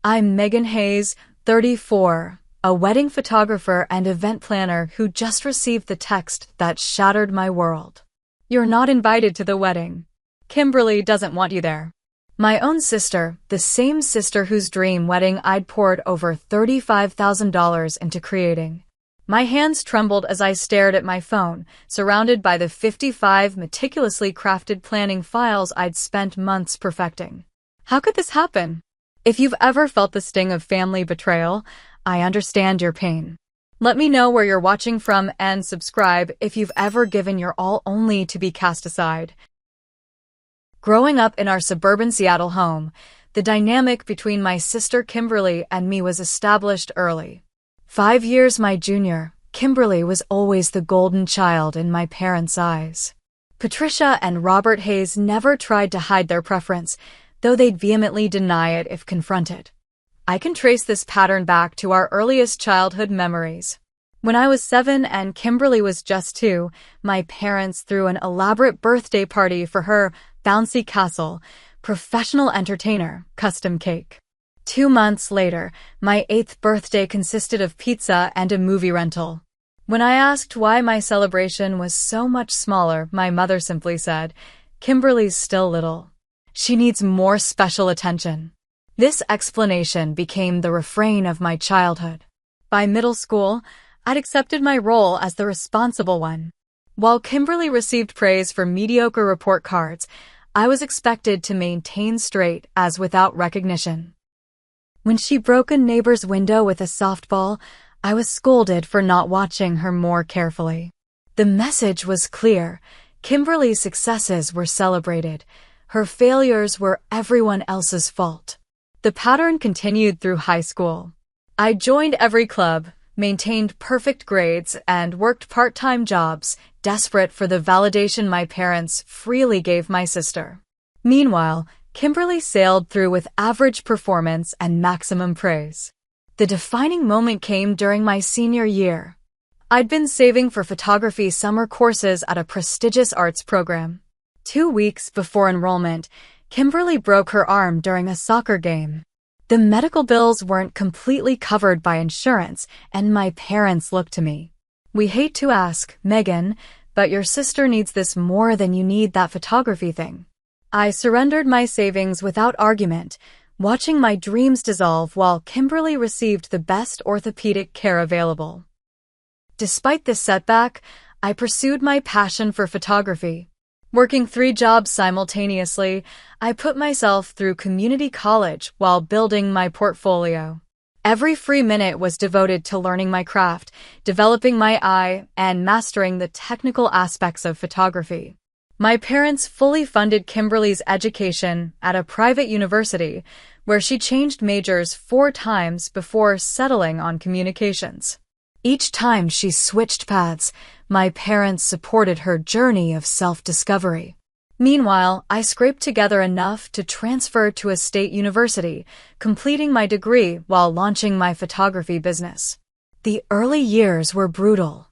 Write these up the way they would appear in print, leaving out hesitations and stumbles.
I'm Megan Hayes, 34, a wedding photographer and event planner who just received the text that shattered my world. You're not invited to the wedding. Kimberly doesn't want you there. My own sister, the same sister whose dream wedding I'd poured over $35,000 into creating. My hands trembled as I stared at my phone, surrounded by the 55 meticulously crafted planning files I'd spent months perfecting. How could this happen? If you've ever felt the sting of family betrayal, I understand your pain. Let me know where you're watching from and subscribe if you've ever given your all only to be cast aside. Growing up in our suburban Seattle home, the dynamic between my sister Kimberly and me was established early. 5 years my junior, Kimberly was always the golden child in my parents' eyes. Patricia and Robert Hayes never tried to hide their preference, though they'd vehemently deny it if confronted. I can trace this pattern back to our earliest childhood memories. When I was 7 and Kimberly was just 2, my parents threw an elaborate birthday party for her bouncy castle, professional entertainer, custom cake. 2 months later, my 8th birthday consisted of pizza and a movie rental. When I asked why my celebration was so much smaller, my mother simply said, "Kimberly's still little. She needs more special attention." This explanation became the refrain of my childhood. By middle school, I'd accepted my role as the responsible one. While Kimberly received praise for mediocre report cards, I was expected to maintain straight as without recognition. When she broke a neighbor's window with a softball, I was scolded for not watching her more carefully. The message was clear. Kimberly's successes were celebrated. Her failures were everyone else's fault. The pattern continued through high school. I joined every club, maintained perfect grades, and worked part-time jobs, desperate for the validation my parents freely gave my sister. Meanwhile, Kimberly sailed through with average performance and maximum praise. The defining moment came during my senior year. I'd been saving for photography summer courses at a prestigious arts program. 2 weeks before enrollment, Kimberly broke her arm during a soccer game. The medical bills weren't completely covered by insurance, and my parents looked to me. "We hate to ask, Megan, but your sister needs this more than you need that photography thing." I surrendered my savings without argument, watching my dreams dissolve while Kimberly received the best orthopedic care available. Despite this setback, I pursued my passion for photography. Working 3 jobs simultaneously, I put myself through community college while building my portfolio. Every free minute was devoted to learning my craft, developing my eye, and mastering the technical aspects of photography. My parents fully funded Kimberly's education at a private university, where she changed majors 4 times before settling on communications. Each time she switched paths, my parents supported her journey of self-discovery. Meanwhile, I scraped together enough to transfer to a state university, completing my degree while launching my photography business. The early years were brutal.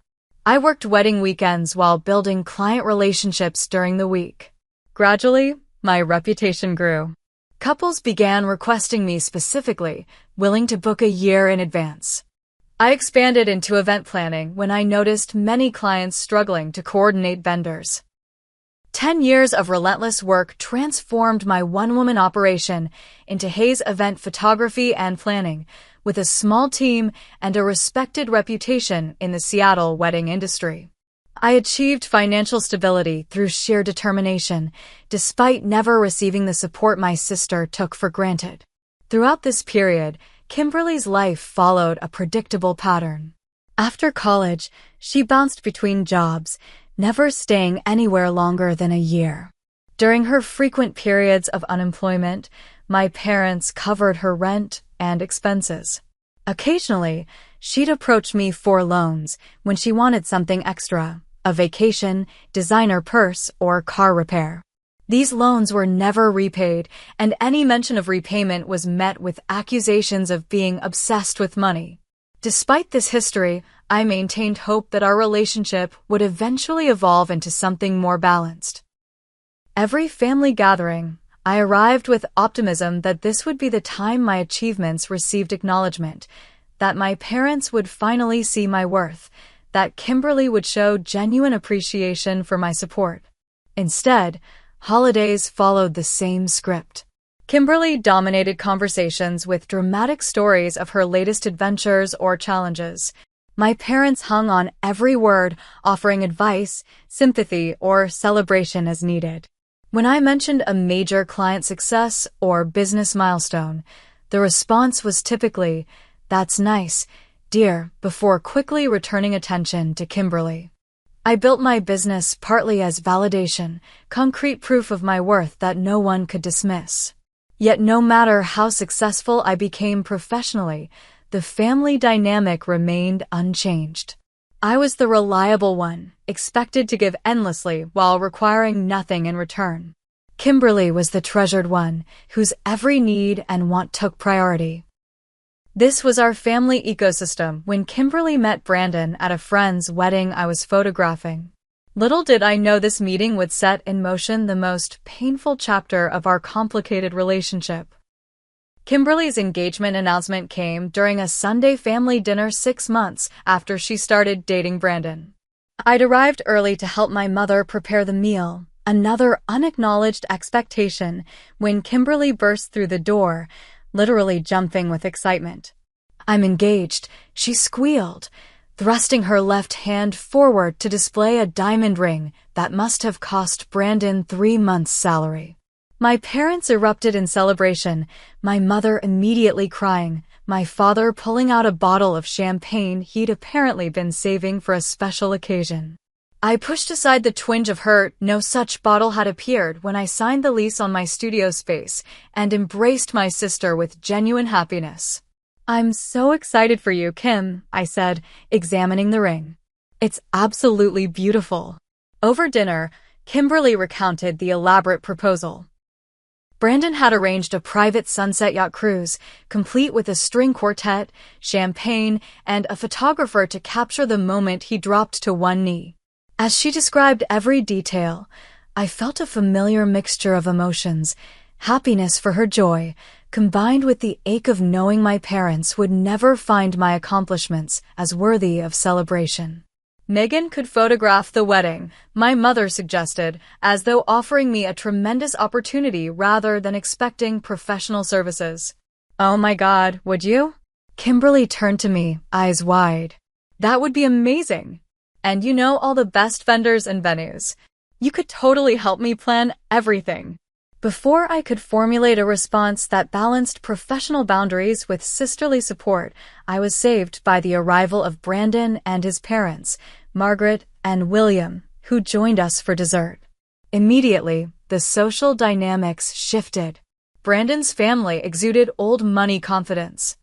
I worked wedding weekends while building client relationships during the week. Gradually, my reputation grew. Couples began requesting me specifically, willing to book a year in advance. I expanded into event planning when I noticed many clients struggling to coordinate vendors. 10 years of relentless work transformed my one-woman operation into Hayes Event Photography and Planning, with a small team and a respected reputation in the Seattle wedding industry. I achieved financial stability through sheer determination, despite never receiving the support my sister took for granted. Throughout this period, Kimberly's life followed a predictable pattern. After college, she bounced between jobs, never staying anywhere longer than a year. During her frequent periods of unemployment, my parents covered her rent and expenses. Occasionally, she'd approach me for loans when she wanted something extra, a vacation, designer purse, or car repair. These loans were never repaid, and any mention of repayment was met with accusations of being obsessed with money. Despite this history, I maintained hope that our relationship would eventually evolve into something more balanced. Every family gathering, I arrived with optimism that this would be the time my achievements received acknowledgement, that my parents would finally see my worth, that Kimberly would show genuine appreciation for my support. Instead, holidays followed the same script. Kimberly dominated conversations with dramatic stories of her latest adventures or challenges. My parents hung on every word, offering advice, sympathy, or celebration as needed. When I mentioned a major client success or business milestone, the response was typically, "That's nice, dear," before quickly returning attention to Kimberly. I built my business partly as validation, concrete proof of my worth that no one could dismiss. Yet no matter how successful I became professionally, the family dynamic remained unchanged. I was the reliable one, expected to give endlessly while requiring nothing in return. Kimberly was the treasured one, whose every need and want took priority. This was our family ecosystem when Kimberly met Brandon at a friend's wedding I was photographing. Little did I know this meeting would set in motion the most painful chapter of our complicated relationship. Kimberly's engagement announcement came during a Sunday family dinner 6 months after she started dating Brandon. I'd arrived early to help my mother prepare the meal, another unacknowledged expectation, when Kimberly burst through the door, literally jumping with excitement. "I'm engaged," she squealed, thrusting her left hand forward to display a diamond ring that must have cost Brandon 3 months' salary. My parents erupted in celebration, my mother immediately crying, my father pulling out a bottle of champagne he'd apparently been saving for a special occasion. I pushed aside the twinge of hurt no such bottle had appeared when I signed the lease on my studio space and embraced my sister with genuine happiness. "I'm so excited for you, Kim," I said, examining the ring. "It's absolutely beautiful." Over dinner, Kimberly recounted the elaborate proposal. Brandon had arranged a private sunset yacht cruise, complete with a string quartet, champagne, and a photographer to capture the moment he dropped to one knee. As she described every detail, I felt a familiar mixture of emotions, happiness for her joy, combined with the ache of knowing my parents would never find my accomplishments as worthy of celebration. Megan could photograph the wedding, my mother suggested, as though offering me a tremendous opportunity rather than expecting professional services. "Oh my God, would you?" Kimberly turned to me, eyes wide. "That would be amazing. And you know all the best vendors and venues. You could totally help me plan everything." Before I could formulate a response that balanced professional boundaries with sisterly support, I was saved by the arrival of Brandon and his parents, Margaret and William, who joined us for dessert. Immediately, the social dynamics shifted. Brandon's family exuded old money confidence.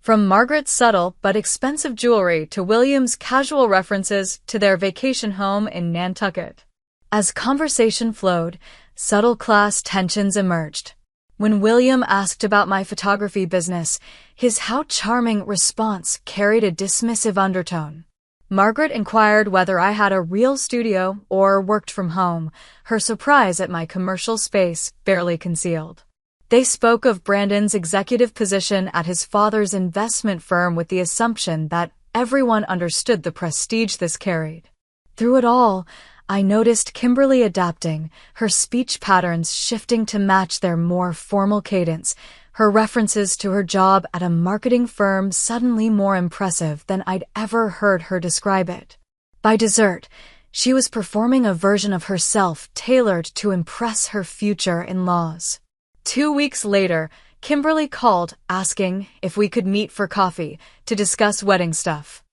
From Margaret's subtle but expensive jewelry to William's casual references to their vacation home in Nantucket. As conversation flowed, subtle class tensions emerged. When William asked about my photography business, his "how charming" response carried a dismissive undertone. Margaret inquired whether I had a real studio or worked from home, her surprise at my commercial space barely concealed. They spoke of Brandon's executive position at his father's investment firm with the assumption that everyone understood the prestige this carried. Through it all, I noticed Kimberly adapting, her speech patterns shifting to match their more formal cadence, her references to her job at a marketing firm suddenly more impressive than I'd ever heard her describe it. By dessert, she was performing a version of herself tailored to impress her future in-laws. 2 weeks later, Kimberly called asking if we could meet for coffee to discuss wedding stuff.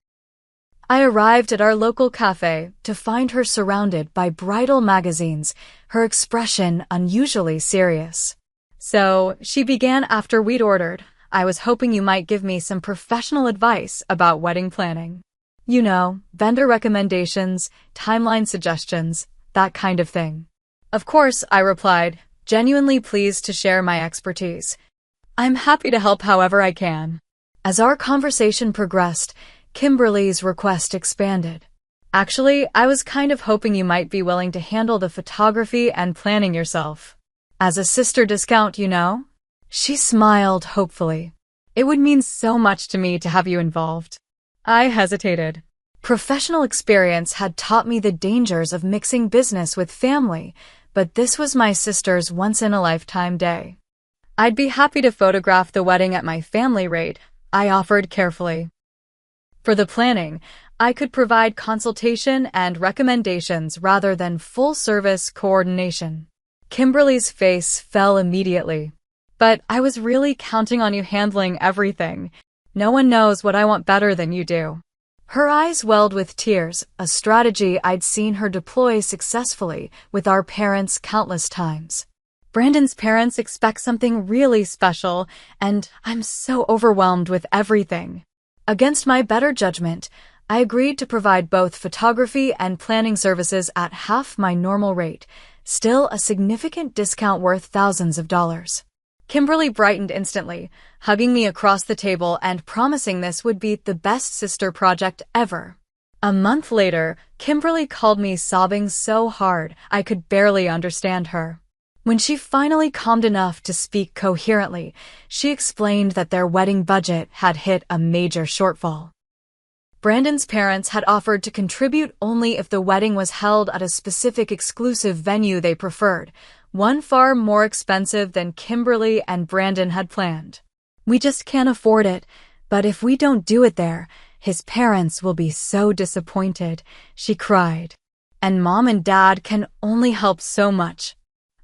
I arrived at our local cafe to find her surrounded by bridal magazines, her expression unusually serious. "So," she began after we'd ordered, "I was hoping you might give me some professional advice about wedding planning. You know, vendor recommendations, timeline suggestions, that kind of thing." "Of course," I replied, genuinely pleased to share my expertise. "I'm happy to help however I can." As our conversation progressed, Kimberly's request expanded. "Actually, I was kind of hoping you might be willing to handle the photography and planning yourself." As a sister discount, you know? She smiled hopefully. It would mean so much to me to have you involved. I hesitated. Professional experience had taught me the dangers of mixing business with family, but this was my sister's once-in-a-lifetime day. I'd be happy to photograph the wedding at my family rate, I offered carefully. For the planning, I could provide consultation and recommendations rather than full-service coordination. Kimberly's face fell immediately. But I was really counting on you handling everything. No one knows what I want better than you do. Her eyes welled with tears, a strategy I'd seen her deploy successfully with our parents countless times. Brandon's parents expect something really special, and I'm so overwhelmed with everything. Against my better judgment, I agreed to provide both photography and planning services at half my normal rate, still a significant discount worth thousands of dollars. Kimberly brightened instantly, hugging me across the table and promising this would be the best sister project ever. A month later, Kimberly called me sobbing so hard I could barely understand her. When she finally calmed enough to speak coherently, she explained that their wedding budget had hit a major shortfall. Brandon's parents had offered to contribute only if the wedding was held at a specific exclusive venue they preferred, one far more expensive than Kimberly and Brandon had planned. We just can't afford it, but if we don't do it there, his parents will be so disappointed, she cried. And Mom and Dad can only help so much.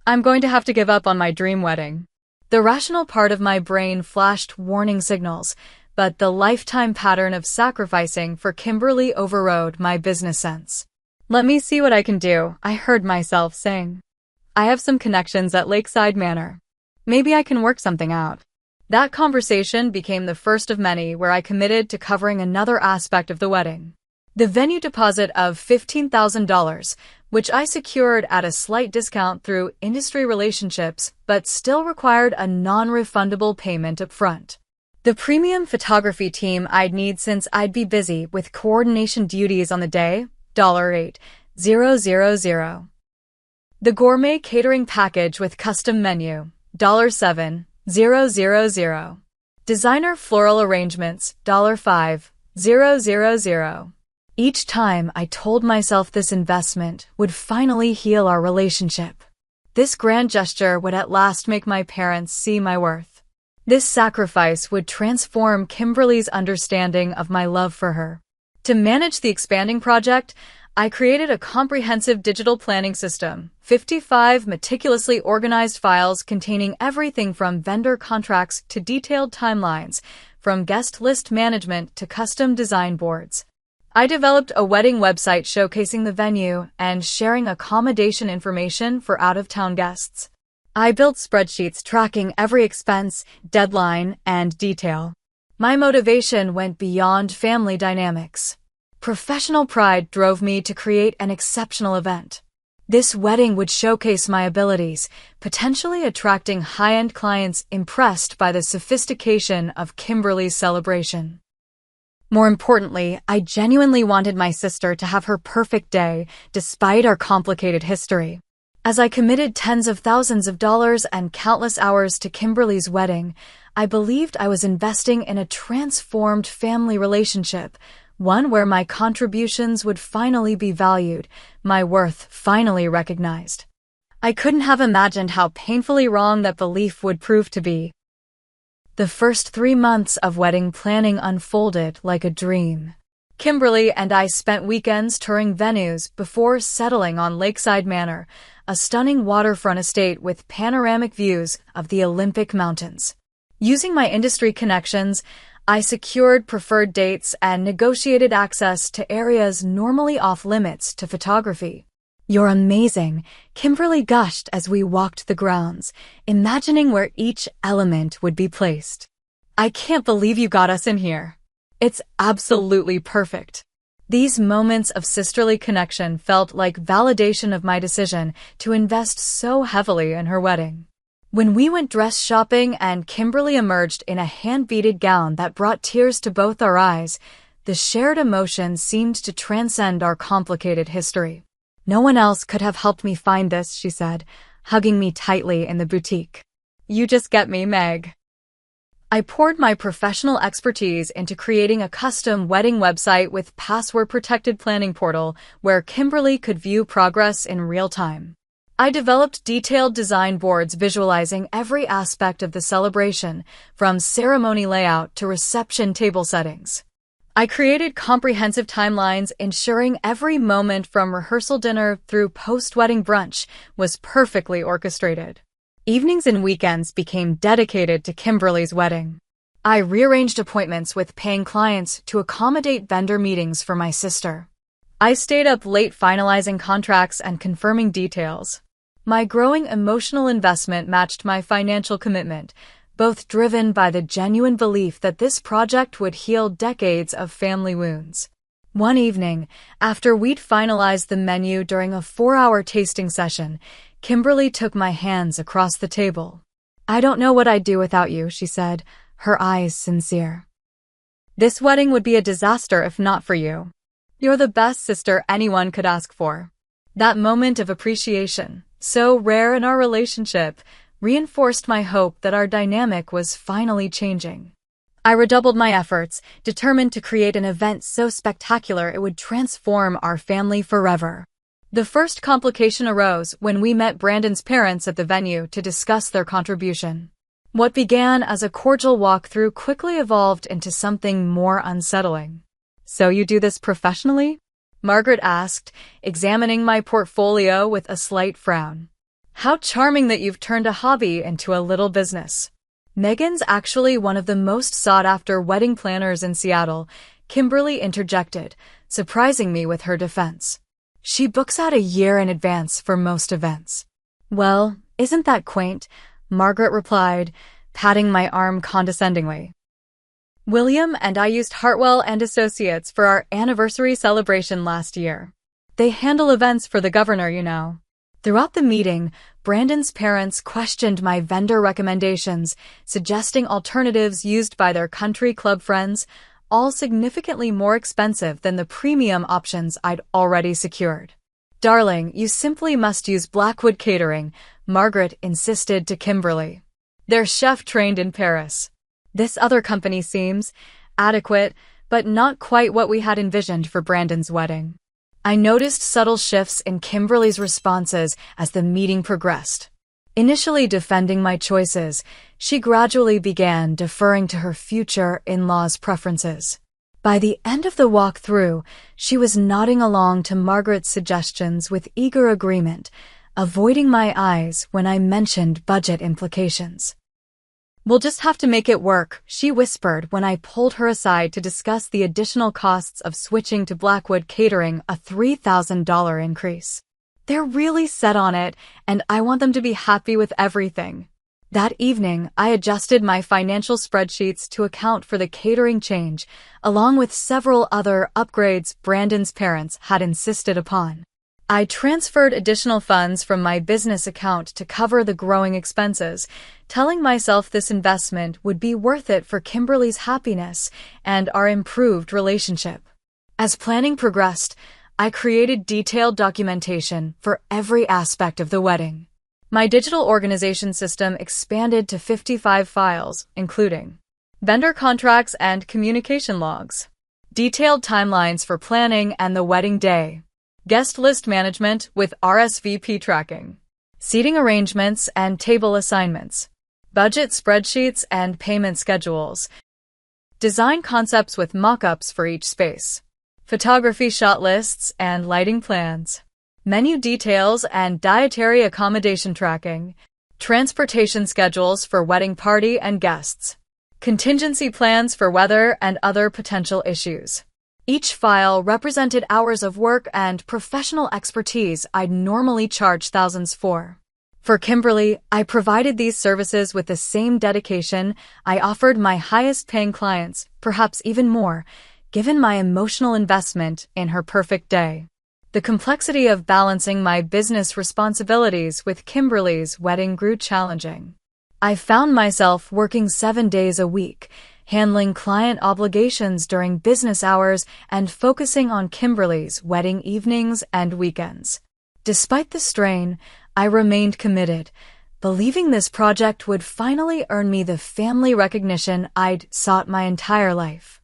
I'm going to have to give up on my dream wedding. The rational part of my brain flashed warning signals, but the lifetime pattern of sacrificing for Kimberly overrode my business sense. Let me see what I can do, I heard myself saying. I have some connections at Lakeside Manor. Maybe I can work something out. That conversation became the first of many where I committed to covering another aspect of the wedding. The venue deposit of $15,000, which I secured at a slight discount through industry relationships, but still required a non-refundable payment up front. The premium photography team I'd need since I'd be busy with coordination duties on the day, $8,000. The gourmet catering package with custom menu, $7,000. Designer floral arrangements, $5,000. Each time I told myself this investment would finally heal our relationship. This grand gesture would at last make my parents see my worth. This sacrifice would transform Kimberly's understanding of my love for her. To manage the expanding project, I created a comprehensive digital planning system, 55 meticulously organized files containing everything from vendor contracts to detailed timelines, from guest list management to custom design boards. I developed a wedding website showcasing the venue and sharing accommodation information for out-of-town guests. I built spreadsheets tracking every expense, deadline, and detail. My motivation went beyond family dynamics. Professional pride drove me to create an exceptional event. This wedding would showcase my abilities, potentially attracting high-end clients impressed by the sophistication of Kimberly's celebration. More importantly, I genuinely wanted my sister to have her perfect day, despite our complicated history. As I committed tens of thousands of dollars and countless hours to Kimberly's wedding, I believed I was investing in a transformed family relationship, one where my contributions would finally be valued, my worth finally recognized. I couldn't have imagined how painfully wrong that belief would prove to be. The first 3 months of wedding planning unfolded like a dream. Kimberly and I spent weekends touring venues before settling on Lakeside Manor, a stunning waterfront estate with panoramic views of the Olympic Mountains. Using my industry connections, I secured preferred dates and negotiated access to areas normally off-limits to photography. "You're amazing," Kimberly gushed as we walked the grounds, imagining where each element would be placed. "I can't believe you got us in here. It's absolutely perfect." These moments of sisterly connection felt like validation of my decision to invest so heavily in her wedding. When we went dress shopping and Kimberly emerged in a hand-beaded gown that brought tears to both our eyes, the shared emotion seemed to transcend our complicated history. "No one else could have helped me find this," she said. hugging me tightly in the boutique. "You just get me, Meg." I poured my professional expertise into creating a custom wedding website with password-protected planning portal where Kimberly could view progress in real time. I developed detailed design boards visualizing every aspect of the celebration, from ceremony layout to reception table settings. I created comprehensive timelines ensuring every moment from rehearsal dinner through post-wedding brunch was perfectly orchestrated. Evenings and weekends became dedicated to Kimberly's wedding. I rearranged appointments with paying clients to accommodate vendor meetings for my sister. I stayed up late finalizing contracts and confirming details. My growing emotional investment matched my financial commitment, both driven by the genuine belief that this project would heal decades of family wounds. One evening, after we'd finalized the menu during a 4-hour tasting session, Kimberly took my hands across the table. "I don't know what I'd do without you," she said, her eyes sincere. "This wedding would be a disaster if not for you. You're the best sister anyone could ask for." That moment of appreciation, so rare in our relationship, reinforced my hope that our dynamic was finally changing. I redoubled my efforts, determined to create an event so spectacular it would transform our family forever. The first complication arose when we met Brandon's parents at the venue to discuss their contribution. What began as a cordial walkthrough quickly evolved into something more unsettling. "So you do this professionally?" Margaret asked, examining my portfolio with a slight frown. "How charming that you've turned a hobby into a little business." "Megan's actually one of the most sought-after wedding planners in Seattle," Kimberly interjected, surprising me with her defense. "She books out a year in advance for most events." "Well, isn't that quaint?" Margaret replied, patting my arm condescendingly. "William and I used Hartwell and Associates for our anniversary celebration last year. They handle events for the governor, you know." Throughout the meeting, Brandon's parents questioned my vendor recommendations, suggesting alternatives used by their country club friends, all significantly more expensive than the premium options I'd already secured. "Darling, you simply must use Blackwood Catering," Margaret insisted to Kimberly. "They're chef-trained in Paris. This other company seems adequate, but not quite what we had envisioned for Brandon's wedding." I noticed subtle shifts in Kimberly's responses as the meeting progressed. Initially defending my choices, she gradually began deferring to her future in-laws' preferences. By the end of the walkthrough, she was nodding along to Margaret's suggestions with eager agreement, avoiding my eyes when I mentioned budget implications. "We'll just have to make it work," she whispered when I pulled her aside to discuss the additional costs of switching to Blackwood Catering, a $3,000 increase. "They're really set on it, and I want them to be happy with everything." That evening, I adjusted my financial spreadsheets to account for the catering change, along with several other upgrades Brandon's parents had insisted upon. I transferred additional funds from my business account to cover the growing expenses, telling myself this investment would be worth it for Kimberly's happiness and our improved relationship. As planning progressed, I created detailed documentation for every aspect of the wedding. My digital organization system expanded to 55 files, including vendor contracts and communication logs, detailed timelines for planning and the wedding day, guest list management with RSVP tracking, seating arrangements and table assignments, budget spreadsheets and payment schedules, design concepts with mock-ups for each space, photography shot lists and lighting plans, menu details and dietary accommodation tracking, transportation schedules for wedding party and guests, contingency plans for weather and other potential issues. Each file represented hours of work and professional expertise I'd normally charge thousands for. For Kimberly, I provided these services with the same dedication I offered my highest-paying clients, perhaps even more, given my emotional investment in her perfect day. The complexity of balancing my business responsibilities with Kimberly's wedding grew challenging. I found myself working 7 days a week, handling client obligations during business hours and focusing on Kimberly's wedding evenings and weekends. Despite the strain, I remained committed, believing this project would finally earn me the family recognition I'd sought my entire life.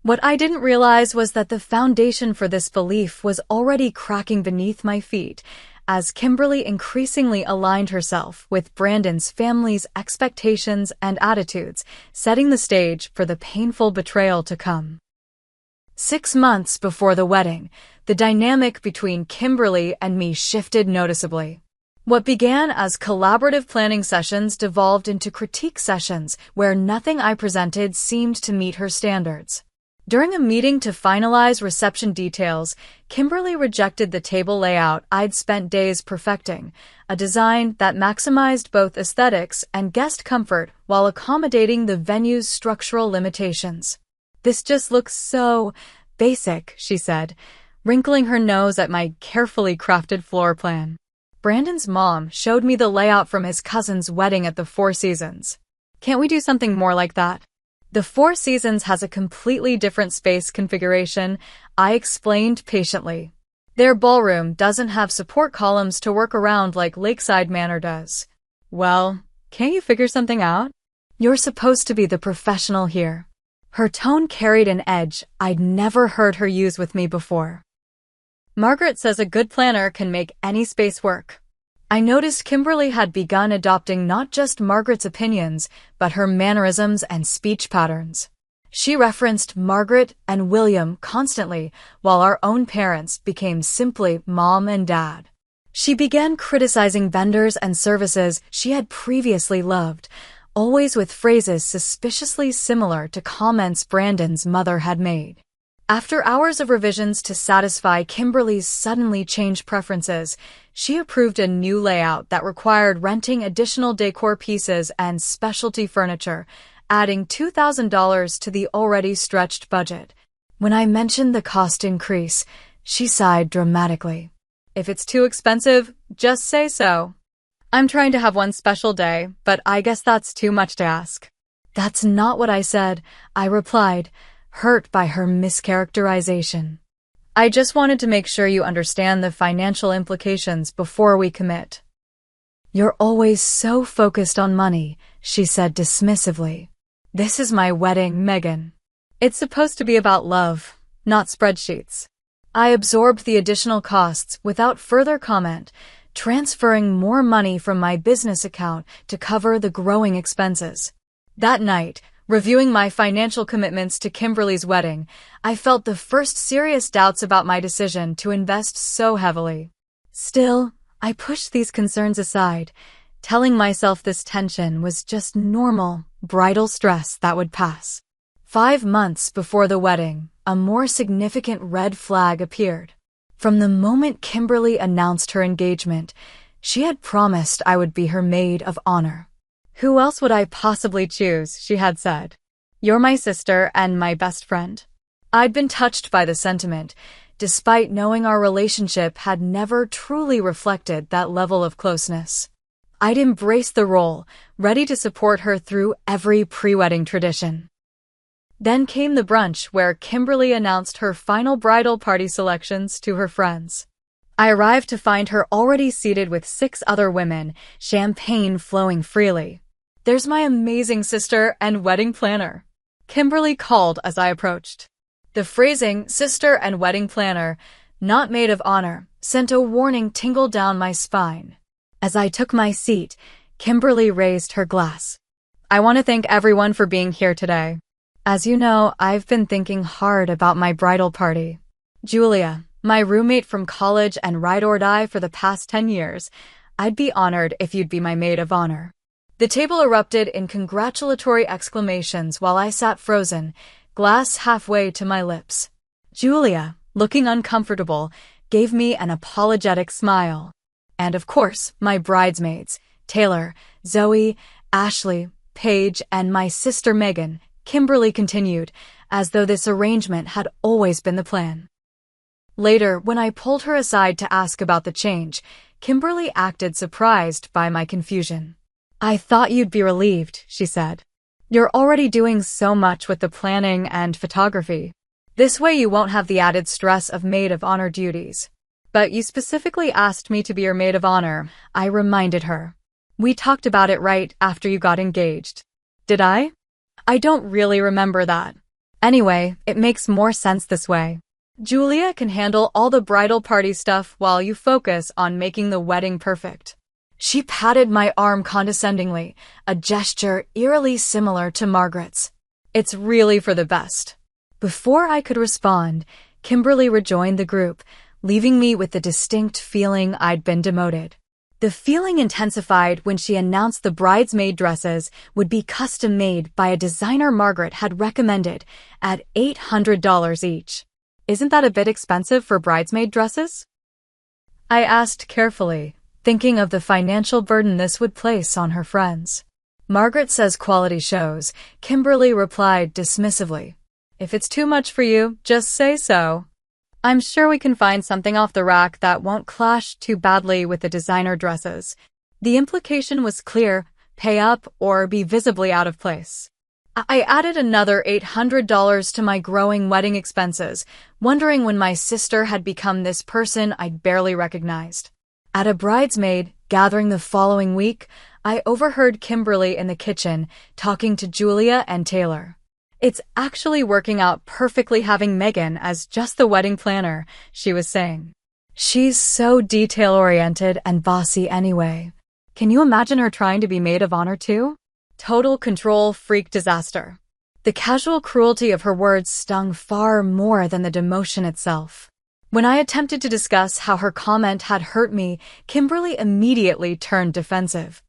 What I didn't realize was that the foundation for this belief was already cracking beneath my feet as Kimberly increasingly aligned herself with Brandon's family's expectations and attitudes, setting the stage for the painful betrayal to come. 6 months before the wedding, the dynamic between Kimberly and me shifted noticeably. What began as collaborative planning sessions devolved into critique sessions where nothing I presented seemed to meet her standards. During a meeting to finalize reception details, Kimberly rejected the table layout I'd spent days perfecting, a design that maximized both aesthetics and guest comfort while accommodating the venue's structural limitations. "This just looks so basic," she said, wrinkling her nose at my carefully crafted floor plan. "Brandon's mom showed me the layout from his cousin's wedding at the Four Seasons. Can't we do something more like that?" "The Four Seasons has a completely different space configuration," I explained patiently. "Their ballroom doesn't have support columns to work around like Lakeside Manor does." "Well, can't you figure something out? You're supposed to be the professional here." Her tone carried an edge I'd never heard her use with me before. "Margaret says a good planner can make any space work." I noticed Kimberly had begun adopting not just Margaret's opinions, but her mannerisms and speech patterns. She referenced Margaret and William constantly, while our own parents became simply Mom and Dad. She began criticizing vendors and services she had previously loved, always with phrases suspiciously similar to comments Brandon's mother had made. After hours of revisions to satisfy Kimberly's suddenly changed preferences, she approved a new layout that required renting additional decor pieces and specialty furniture, adding $2,000 to the already stretched budget. When I mentioned the cost increase, she sighed dramatically. "If it's too expensive, just say so. I'm trying to have one special day, but I guess that's too much to ask." "That's not what I said," I replied, hurt by her mischaracterization. "I just wanted to make sure you understand the financial implications before we commit." "You're always so focused on money," she said dismissively. "This is my wedding, Megan. It's supposed to be about love, not spreadsheets." I absorbed the additional costs without further comment, transferring more money from my business account to cover the growing expenses. That night, reviewing my financial commitments to Kimberly's wedding, I felt the first serious doubts about my decision to invest so heavily. Still, I pushed these concerns aside, telling myself this tension was just normal, bridal stress that would pass. 5 months before the wedding, a more significant red flag appeared. From the moment Kimberly announced her engagement, she had promised I would be her maid of honor. "Who else would I possibly choose?" she had said. "You're my sister and my best friend." I'd been touched by the sentiment, despite knowing our relationship had never truly reflected that level of closeness. I'd embraced the role, ready to support her through every pre-wedding tradition. Then came the brunch where Kimberly announced her final bridal party selections to her friends. I arrived to find her already seated with 6 other women, champagne flowing freely. "There's my amazing sister and wedding planner," Kimberly called as I approached. The phrasing, "sister and wedding planner," not maid of honor, sent a warning tingle down my spine. As I took my seat, Kimberly raised her glass. "I want to thank everyone for being here today. As you know, I've been thinking hard about my bridal party. Julia, my roommate from college and ride or die for the past 10 years, I'd be honored if you'd be my maid of honor." The table erupted in congratulatory exclamations while I sat frozen, glass halfway to my lips. Julia, looking uncomfortable, gave me an apologetic smile. And of course, my bridesmaids, Taylor, Zoe, Ashley, Paige, and my sister Megan, Kimberly continued, as though this arrangement had always been the plan. Later, when I pulled her aside to ask about the change, Kimberly acted surprised by my confusion. "I thought you'd be relieved," she said. "You're already doing so much with the planning and photography. This way you won't have the added stress of maid of honor duties." But you specifically asked me to be your maid of honor, I reminded her. We talked about it right after you got engaged. Did I? I don't really remember that. Anyway, it makes more sense this way. Julia can handle all the bridal party stuff while you focus on making the wedding perfect. She patted my arm condescendingly, a gesture eerily similar to Margaret's. It's really for the best. Before I could respond, Kimberly rejoined the group, leaving me with the distinct feeling I'd been demoted. The feeling intensified when she announced the bridesmaid dresses would be custom-made by a designer Margaret had recommended at $800 each. Isn't that a bit expensive for bridesmaid dresses? I asked carefully, thinking of the financial burden this would place on her friends. Margaret says quality shows, Kimberly replied dismissively. If it's too much for you, just say so. I'm sure we can find something off the rack that won't clash too badly with the designer dresses. The implication was clear, pay up or be visibly out of place. I added another $800 to my growing wedding expenses, wondering when my sister had become this person I'd barely recognized. At a bridesmaid gathering the following week, I overheard Kimberly in the kitchen talking to Julia and Taylor. It's actually working out perfectly having Megan as just the wedding planner, she was saying. She's so detail-oriented and bossy anyway. Can you imagine her trying to be maid of honor too? Total control freak disaster. The casual cruelty of her words stung far more than the demotion itself. When I attempted to discuss how her comment had hurt me, Kimberly immediately turned defensive.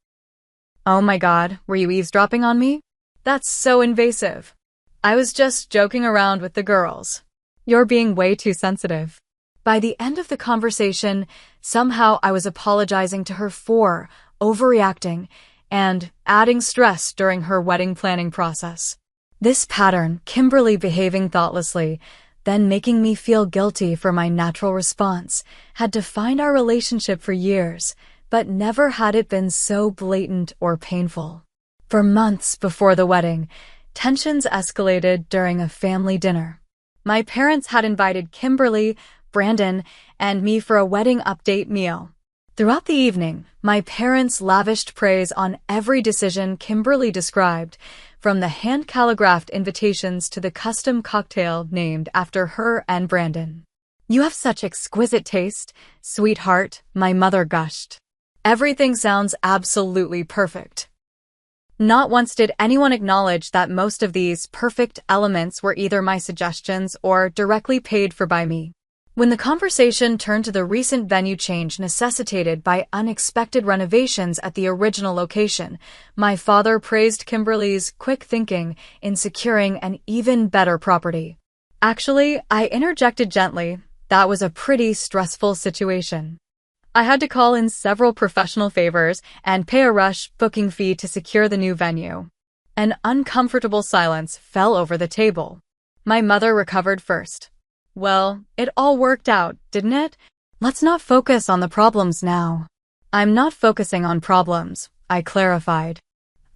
Oh my God, were you eavesdropping on me? That's so invasive. I was just joking around with the girls. You're being way too sensitive. By the end of the conversation, somehow I was apologizing to her for overreacting and adding stress during her wedding planning process. This pattern, Kimberly behaving thoughtlessly, then making me feel guilty for my natural response, had defined our relationship for years, but never had it been so blatant or painful. For months before the wedding, tensions escalated during a family dinner. My parents had invited Kimberly, Brandon, and me for a wedding update meal. Throughout the evening, my parents lavished praise on every decision Kimberly described, from the hand-calligraphed invitations to the custom cocktail named after her and Brandon. You have such exquisite taste, sweetheart, my mother gushed. Everything sounds absolutely perfect. Not once did anyone acknowledge that most of these perfect elements were either my suggestions or directly paid for by me. When the conversation turned to the recent venue change necessitated by unexpected renovations at the original location, my father praised Kimberly's quick thinking in securing an even better property. Actually, I interjected gently, that was a pretty stressful situation. I had to call in several professional favors and pay a rush booking fee to secure the new venue. An uncomfortable silence fell over the table. My mother recovered first. Well, it all worked out, didn't it? Let's not focus on the problems now. I'm not focusing on problems, I clarified.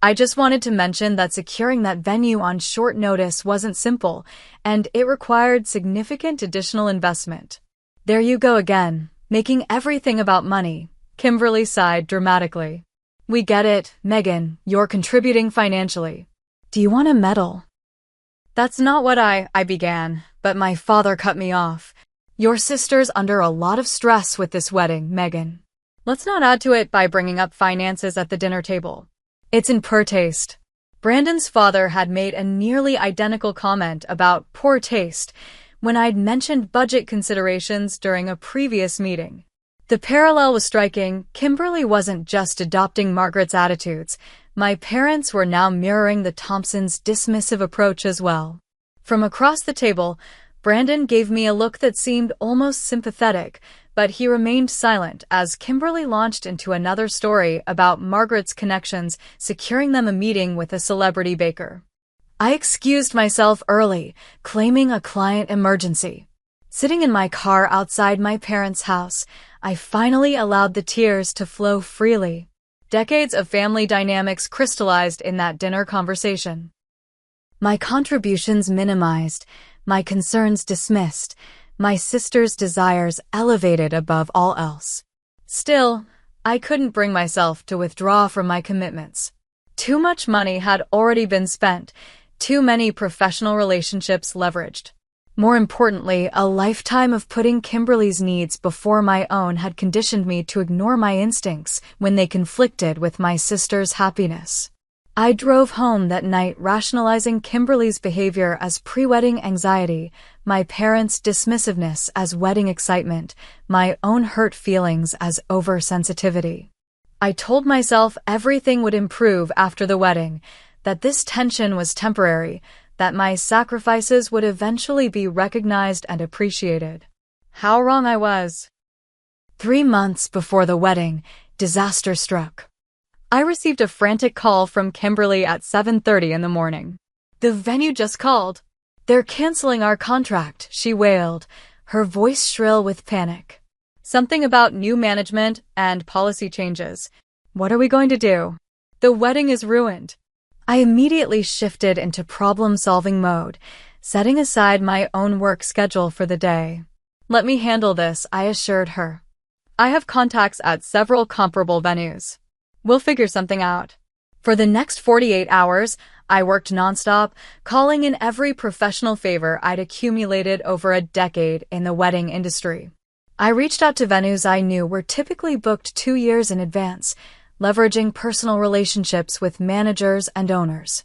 I just wanted to mention that securing that venue on short notice wasn't simple, and it required significant additional investment. There you go again. Making everything about money, Kimberly sighed dramatically. We get it, Megan, you're contributing financially. Do you want a medal? That's not what I began, but my father cut me off. Your sister's under a lot of stress with this wedding, Megan. Let's not add to it by bringing up finances at the dinner table. It's in poor taste. Brandon's father had made a nearly identical comment about poor taste when I'd mentioned budget considerations during a previous meeting. The parallel was striking. Kimberly wasn't just adopting Margaret's attitudes. My parents were now mirroring the Thompsons' dismissive approach as well. From across the table, Brandon gave me a look that seemed almost sympathetic, but he remained silent as Kimberly launched into another story about Margaret's connections, securing them a meeting with a celebrity baker. I excused myself early, claiming a client emergency. Sitting in my car outside my parents' house, I finally allowed the tears to flow freely. Decades of family dynamics crystallized in that dinner conversation. My contributions minimized, my concerns dismissed, my sister's desires elevated above all else. Still, I couldn't bring myself to withdraw from my commitments. Too much money had already been spent, too many professional relationships leveraged. More importantly, a lifetime of putting Kimberly's needs before my own had conditioned me to ignore my instincts when they conflicted with my sister's happiness. I drove home that night rationalizing Kimberly's behavior as pre-wedding anxiety, my parents' dismissiveness as wedding excitement, my own hurt feelings as oversensitivity. I told myself everything would improve after the wedding, that this tension was temporary, that my sacrifices would eventually be recognized and appreciated. How wrong I was. 3 months before the wedding, disaster struck. I received a frantic call from Kimberly at 7:30 in the morning. "The venue just called. They're canceling our contract," she wailed, her voice shrill with panic. "Something about new management and policy changes. What are we going to do? The wedding is ruined." I immediately shifted into problem-solving mode, setting aside my own work schedule for the day. "Let me handle this," I assured her. "I have contacts at several comparable venues. We'll figure something out." For the next 48 hours, I worked nonstop, calling in every professional favor I'd accumulated over a decade in the wedding industry. I reached out to venues I knew were typically booked 2 years in advance, leveraging personal relationships with managers and owners.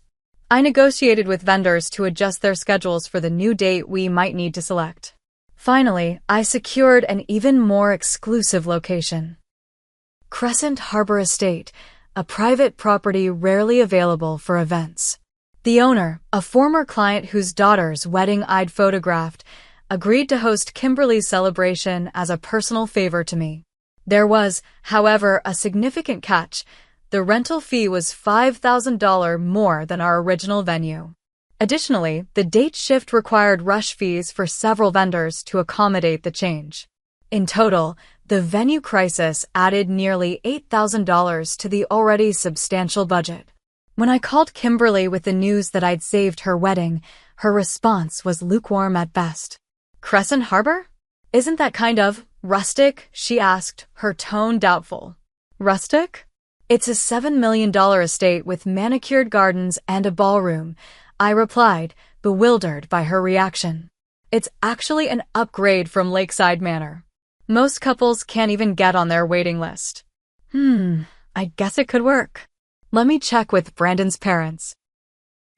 I negotiated with vendors to adjust their schedules for the new date we might need to select. Finally, I secured an even more exclusive location. Crescent Harbor Estate, a private property rarely available for events. The owner, a former client whose daughter's wedding I'd photographed, agreed to host Kimberly's celebration as a personal favor to me. There was, however, a significant catch. The rental fee was $5,000 more than our original venue. Additionally, the date shift required rush fees for several vendors to accommodate the change. In total, the venue crisis added nearly $8,000 to the already substantial budget. When I called Kimberly with the news that I'd saved her wedding, her response was lukewarm at best. "Crescent Harbor? Isn't that kind of rustic?" she asked, her tone doubtful. "Rustic? It's a $7 million estate with manicured gardens and a ballroom," I replied, bewildered by her reaction. "It's actually an upgrade from Lakeside Manor. Most couples can't even get on their waiting list." I guess it could work. Let me check with Brandon's parents.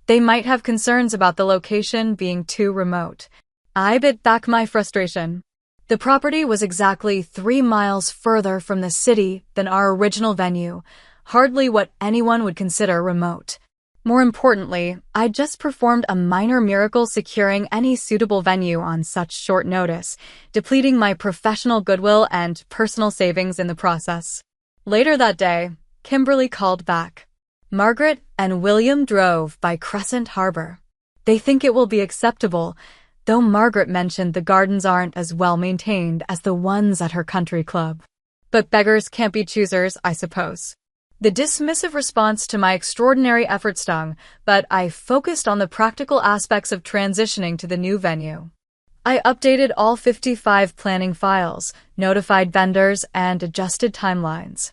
They might have concerns about the location being too remote. I bit back my frustration. The property was exactly 3 miles further from the city than our original venue, hardly what anyone would consider remote. More importantly, I'd just performed a minor miracle securing any suitable venue on such short notice, depleting my professional goodwill and personal savings in the process. Later that day, Kimberly called back. "Margaret and William drove by Crescent Harbor. They think it will be acceptable, though Margaret mentioned the gardens aren't as well maintained as the ones at her country club. But beggars can't be choosers, I suppose." The dismissive response to my extraordinary effort stung, but I focused on the practical aspects of transitioning to the new venue. I updated all 55 planning files, notified vendors, and adjusted timelines.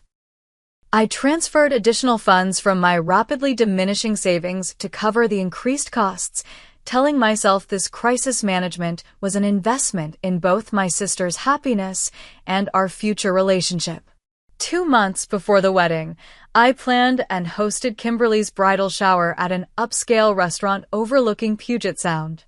I transferred additional funds from my rapidly diminishing savings to cover the increased costs, telling myself this crisis management was an investment in both my sister's happiness and our future relationship. 2 months before the wedding, I planned and hosted Kimberly's bridal shower at an upscale restaurant overlooking Puget Sound.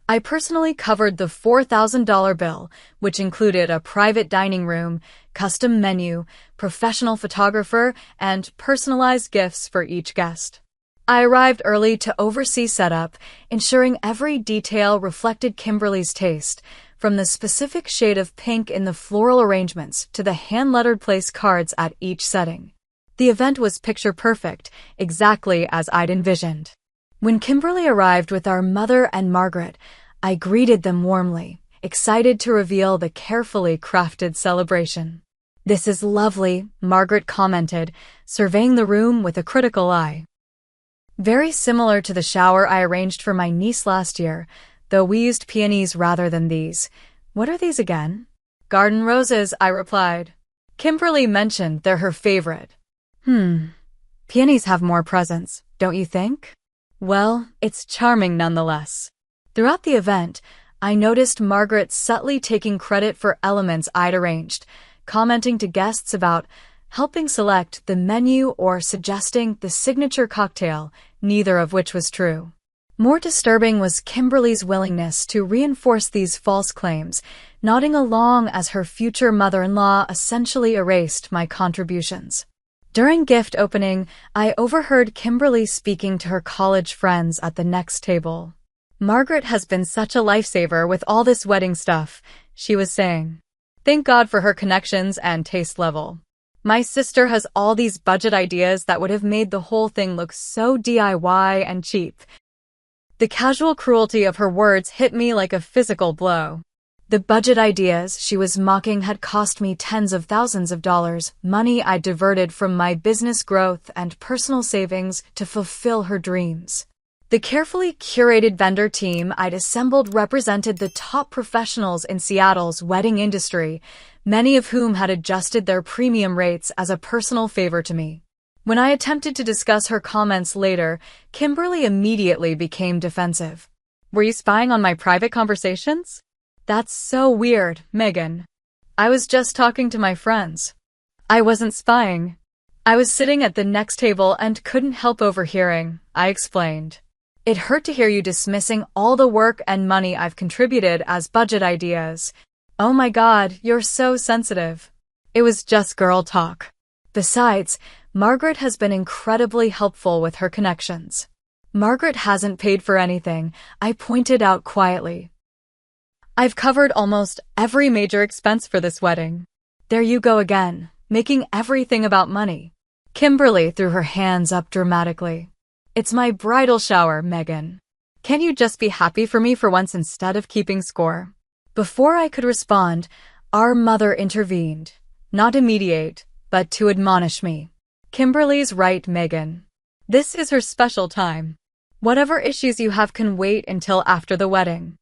I personally covered the $4,000 bill, which included a private dining room, custom menu, professional photographer, and personalized gifts for each guest. I arrived early to oversee setup, ensuring every detail reflected Kimberly's taste, from the specific shade of pink in the floral arrangements to the hand-lettered place cards at each setting. The event was picture-perfect, exactly as I'd envisioned. When Kimberly arrived with our mother and Margaret, I greeted them warmly, excited to reveal the carefully crafted celebration. "This is lovely," Margaret commented, surveying the room with a critical eye. Very similar to the shower I arranged for my niece last year, though we used peonies rather than these. What are these again? Garden roses, I replied. Kimberly mentioned they're her favorite. Peonies have more presence, don't you think? Well, it's charming nonetheless. Throughout the event, I noticed Margaret subtly taking credit for elements I'd arranged, commenting to guests about helping select the menu or suggesting the signature cocktail, neither of which was true. More disturbing was Kimberly's willingness to reinforce these false claims, nodding along as her future mother-in-law essentially erased my contributions. During gift opening, I overheard Kimberly speaking to her college friends at the next table. Margaret has been such a lifesaver with all this wedding stuff, she was saying. Thank God for her connections and taste level. My sister has all these budget ideas that would have made the whole thing look so DIY and cheap. The casual cruelty of her words hit me like a physical blow. The budget ideas she was mocking had cost me tens of thousands of dollars, money I diverted from my business growth and personal savings to fulfill her dreams. The carefully curated vendor team I'd assembled represented the top professionals in Seattle's wedding industry, many of whom had adjusted their premium rates as a personal favor to me. When I attempted to discuss her comments later, Kimberly immediately became defensive. Were you spying on my private conversations? That's so weird, Megan. I was just talking to my friends. I wasn't spying. I was sitting at the next table and couldn't help overhearing, I explained. It hurt to hear you dismissing all the work and money I've contributed as budget ideas. Oh my God, you're so sensitive. It was just girl talk. Besides, Margaret has been incredibly helpful with her connections. Margaret hasn't paid for anything, I pointed out quietly. I've covered almost every major expense for this wedding. There you go again, making everything about money. Kimberly threw her hands up dramatically. It's my bridal shower, Megan. Can't you just be happy for me for once instead of keeping score? Before I could respond, our mother intervened, not to mediate, but to admonish me. Kimberly's right, Megan. This is her special time. Whatever issues you have can wait until after the wedding.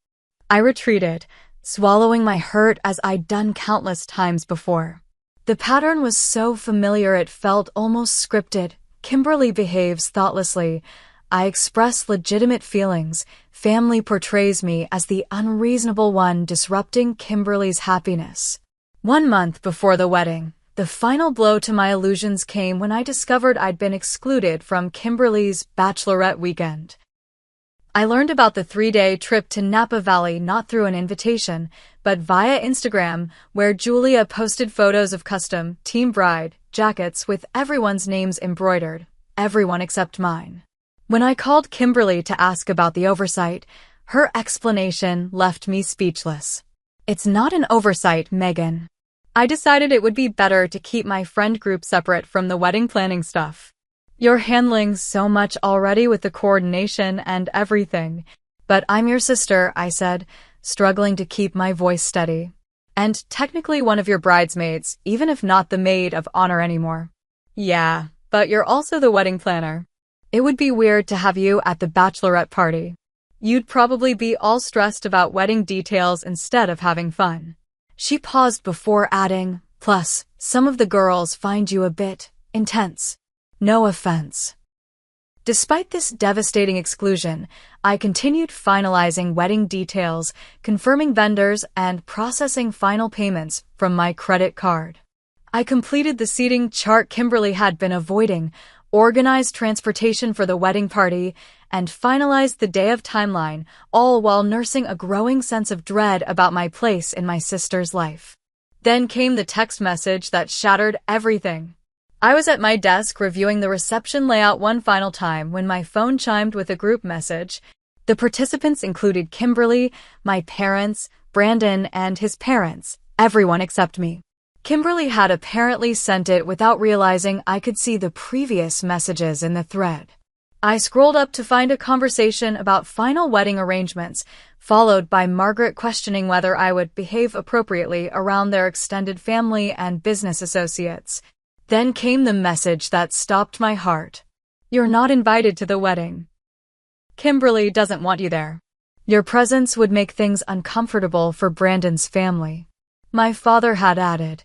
I retreated, swallowing my hurt as I'd done countless times before. The pattern was so familiar it felt almost scripted. Kimberly behaves thoughtlessly. I express legitimate feelings. Family portrays me as the unreasonable one disrupting Kimberly's happiness. 1 month before the wedding, the final blow to my illusions came when I discovered I'd been excluded from Kimberly's bachelorette weekend. I learned about the 3-day trip to Napa Valley not through an invitation, but via Instagram, where Julia posted photos of custom team bride jackets with everyone's names embroidered, everyone except mine. When I called Kimberly to ask about the oversight, her explanation left me speechless. It's not an oversight, Megan. I decided it would be better to keep my friend group separate from the wedding planning stuff. You're handling so much already with the coordination and everything. But I'm your sister, I said, struggling to keep my voice steady. And technically one of your bridesmaids, even if not the maid of honor anymore. Yeah, but you're also the wedding planner. It would be weird to have you at the bachelorette party. You'd probably be all stressed about wedding details instead of having fun. She paused before adding, plus, some of the girls find you a bit intense. No offense. Despite this devastating exclusion, I continued finalizing wedding details, confirming vendors, and processing final payments from my credit card. I completed the seating chart Kimberly had been avoiding, organized transportation for the wedding party, and finalized the day of timeline, all while nursing a growing sense of dread about my place in my sister's life. Then came the text message that shattered everything. I was at my desk reviewing the reception layout one final time when my phone chimed with a group message. The participants included Kimberly, my parents, Brandon, and his parents, everyone except me. Kimberly had apparently sent it without realizing I could see the previous messages in the thread. I scrolled up to find a conversation about final wedding arrangements, followed by Margaret questioning whether I would behave appropriately around their extended family and business associates. Then came the message that stopped my heart. You're not invited to the wedding. Kimberly doesn't want you there. Your presence would make things uncomfortable for Brandon's family. My father had added,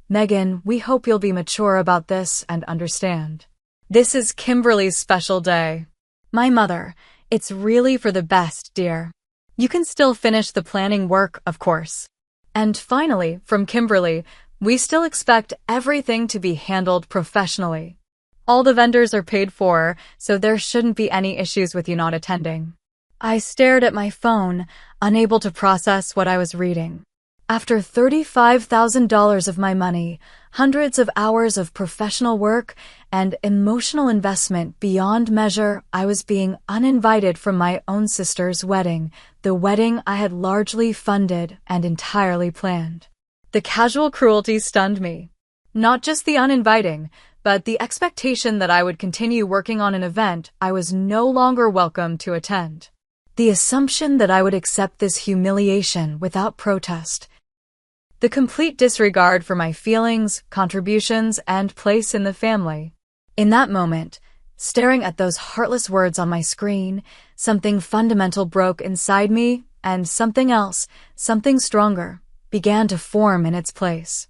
Megan, we hope you'll be mature about this and understand. This is Kimberly's special day. My mother, it's really for the best, dear. You can still finish the planning work, of course. And finally, from Kimberly, we still expect everything to be handled professionally. All the vendors are paid for, so there shouldn't be any issues with you not attending. I stared at my phone, unable to process what I was reading. After $35,000 of my money, hundreds of hours of professional work, and emotional investment beyond measure, I was being uninvited from my own sister's wedding, the wedding I had largely funded and entirely planned. The casual cruelty stunned me. Not just the uninviting, but the expectation that I would continue working on an event I was no longer welcome to attend. The assumption that I would accept this humiliation without protest. The complete disregard for my feelings, contributions, and place in the family. In that moment, staring at those heartless words on my screen, something fundamental broke inside me, and something else, something stronger, began to form in its place.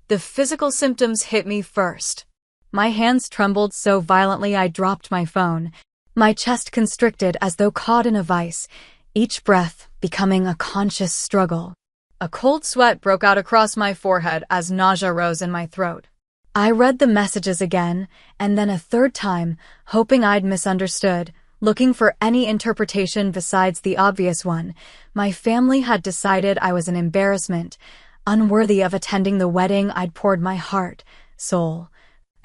The physical symptoms hit me first. My hands trembled so violently I dropped my phone. My chest constricted as though caught in a vice, each breath becoming a conscious struggle. A cold sweat broke out across my forehead as nausea rose in my throat. I read the messages again, and then a third time, hoping I'd misunderstood, looking for any interpretation besides the obvious one. My family had decided I was an embarrassment, unworthy of attending the wedding I'd poured my heart, soul,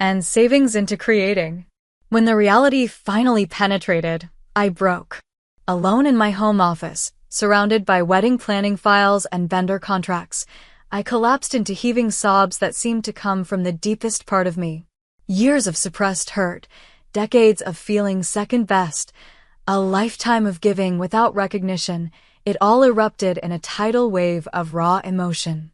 and savings into creating. When the reality finally penetrated, I broke. Alone in my home office, surrounded by wedding planning files and vendor contracts, I collapsed into heaving sobs that seemed to come from the deepest part of me. Years of suppressed hurt, decades of feeling second best, a lifetime of giving without recognition, it all erupted in a tidal wave of raw emotion.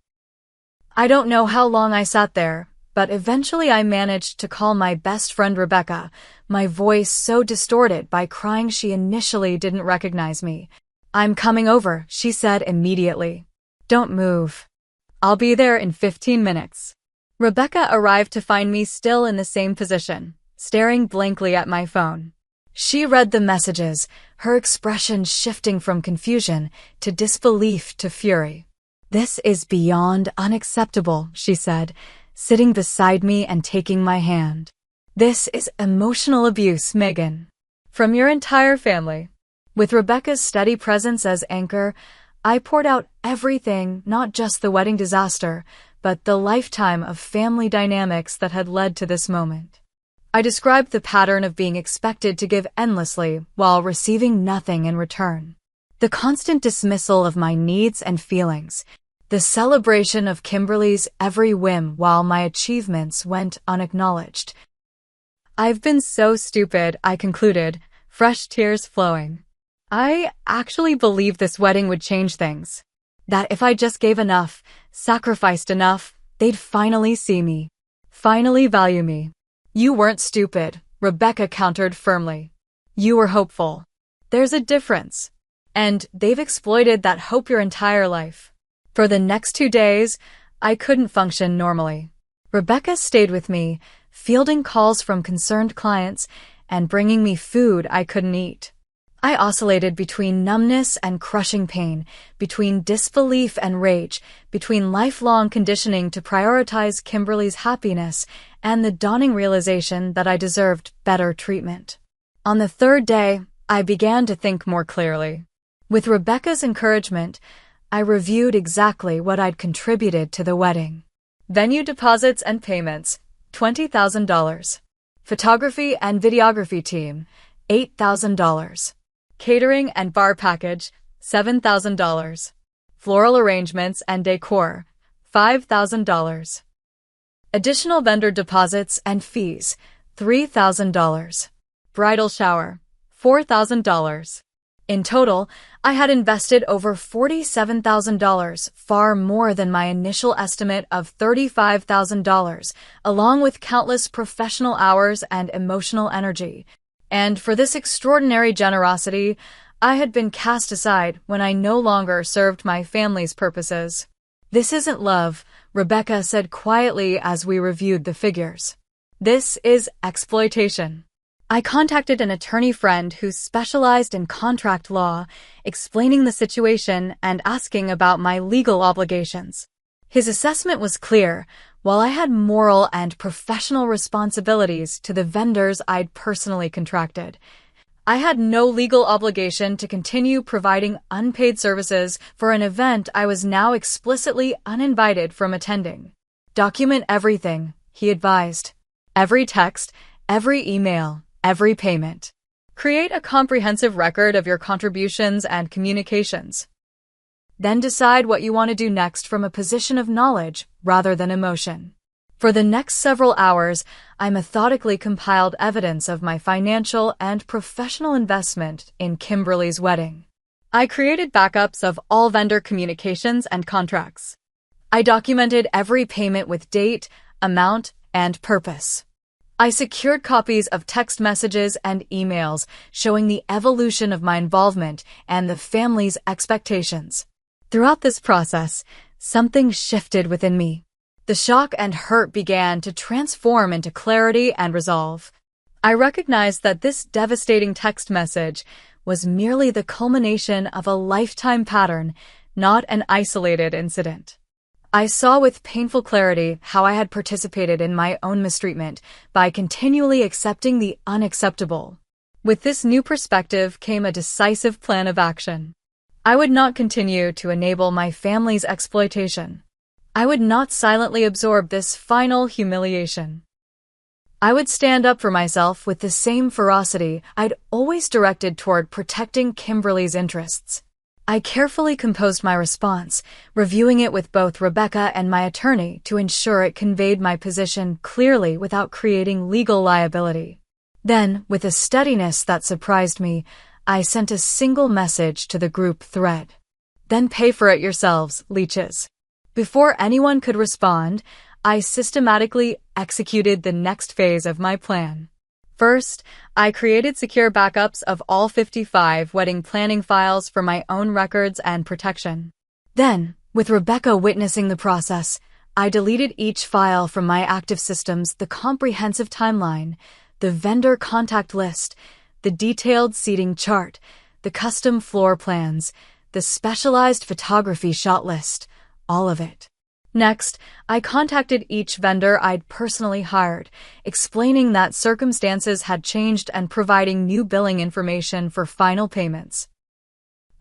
I don't know how long I sat there, but eventually I managed to call my best friend Rebecca, my voice so distorted by crying she initially didn't recognize me. I'm coming over, she said immediately. Don't move. I'll be there in 15 minutes. Rebecca arrived to find me still in the same position, staring blankly at my phone. She read the messages, her expression shifting from confusion to disbelief to fury. This is beyond unacceptable, she said, sitting beside me and taking my hand. This is emotional abuse, Megan. From your entire family. With Rebecca's steady presence as anchor, I poured out everything, not just the wedding disaster, but the lifetime of family dynamics that had led to this moment. I described the pattern of being expected to give endlessly while receiving nothing in return. The constant dismissal of my needs and feelings. The celebration of Kimberly's every whim while my achievements went unacknowledged. I've been so stupid, I concluded, fresh tears flowing. I actually believed this wedding would change things. That if I just gave enough, sacrificed enough, they'd finally see me. Finally value me. You weren't stupid, Rebecca countered firmly. You were hopeful. There's a difference. And they've exploited that hope your entire life. For the next 2 days, I couldn't function normally. Rebecca stayed with me, fielding calls from concerned clients and bringing me food I couldn't eat. I oscillated between numbness and crushing pain, between disbelief and rage, between lifelong conditioning to prioritize Kimberly's happiness and the dawning realization that I deserved better treatment. On the third day, I began to think more clearly. With Rebecca's encouragement, I reviewed exactly what I'd contributed to the wedding. Venue deposits and payments, $20,000. Photography and videography team, $8,000. Catering and bar package, $7,000. Floral arrangements and decor, $5,000. Additional vendor deposits and fees, $3,000. Bridal shower, $4,000. In total, I had invested over $47,000, far more than my initial estimate of $35,000, along with countless professional hours and emotional energy. And for this extraordinary generosity, I had been cast aside when I no longer served my family's purposes. "This isn't love," Rebecca said quietly as we reviewed the figures. "This is exploitation." I contacted an attorney friend who specialized in contract law, explaining the situation and asking about my legal obligations. His assessment was clear. While I had moral and professional responsibilities to the vendors I'd personally contracted, I had no legal obligation to continue providing unpaid services for an event I was now explicitly uninvited from attending. "Document everything," he advised. "Every text, every email, every payment. Create a comprehensive record of your contributions and communications. Then decide what you want to do next from a position of knowledge rather than emotion." For the next several hours, I methodically compiled evidence of my financial and professional investment in Kimberly's wedding. I created backups of all vendor communications and contracts. I documented every payment with date, amount, and purpose. I secured copies of text messages and emails showing the evolution of my involvement and the family's expectations. Throughout this process, something shifted within me. The shock and hurt began to transform into clarity and resolve. I recognized that this devastating text message was merely the culmination of a lifetime pattern, not an isolated incident. I saw with painful clarity how I had participated in my own mistreatment by continually accepting the unacceptable. With this new perspective came a decisive plan of action. I would not continue to enable my family's exploitation. I would not silently absorb this final humiliation. I would stand up for myself with the same ferocity I'd always directed toward protecting Kimberly's interests. I carefully composed my response, reviewing it with both Rebecca and my attorney to ensure it conveyed my position clearly without creating legal liability. Then, with a steadiness that surprised me, I sent a single message to the group thread. "Then pay for it yourselves, leeches." Before anyone could respond, I systematically executed the next phase of my plan. First, I created secure backups of all 55 wedding planning files for my own records and protection. Then, with Rebecca witnessing the process, I deleted each file from my active systems: the comprehensive timeline, the vendor contact list, the detailed seating chart, the custom floor plans, the specialized photography shot list, all of it. Next, I contacted each vendor I'd personally hired, explaining that circumstances had changed and providing new billing information for final payments.